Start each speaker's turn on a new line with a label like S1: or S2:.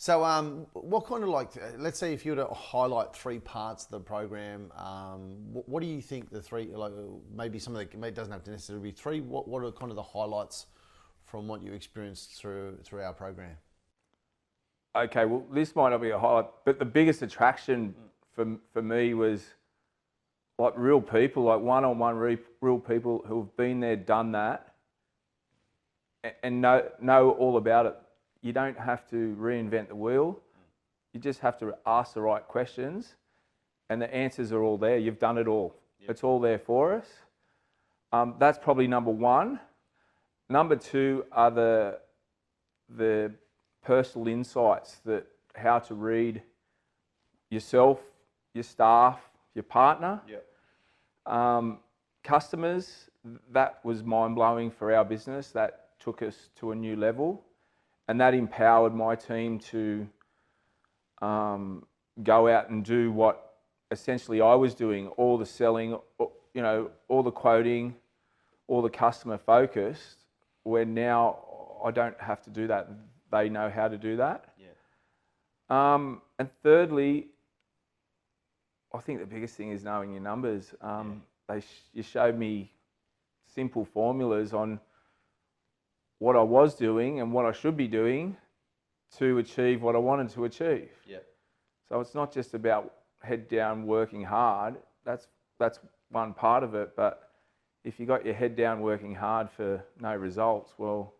S1: So, what kind of let's say if you were to highlight three parts of the program, what do you think the three, maybe some of the, it doesn't have to necessarily be three, what are kind of the highlights from what you experienced through our program?
S2: Okay, well, this might not be a highlight, but the biggest attraction for me was like real people, like one-on-one real people who've been there, done that, and know all about it. You don't have to reinvent the wheel. You just have to ask the right questions, and the answers are all there. You've done it all. Yep. It's all there for us. That's probably number one. Number two are the personal insights, that how to read yourself, your staff, your partner. Yep. Customers, that was mind-blowing for our business. That took us to a new level. And that empowered my team to go out and do what essentially I was doing, all the selling, you know, all the quoting, all the customer focused, where now I don't have to do that. They know how to do that. Yeah. And thirdly, I think the biggest thing is knowing your numbers. You showed me simple formulas on what I was doing and what I should be doing to achieve what I wanted to achieve. Yeah. So it's not just about head down working hard. That's one part of it. But if you got your head down working hard for no results, well,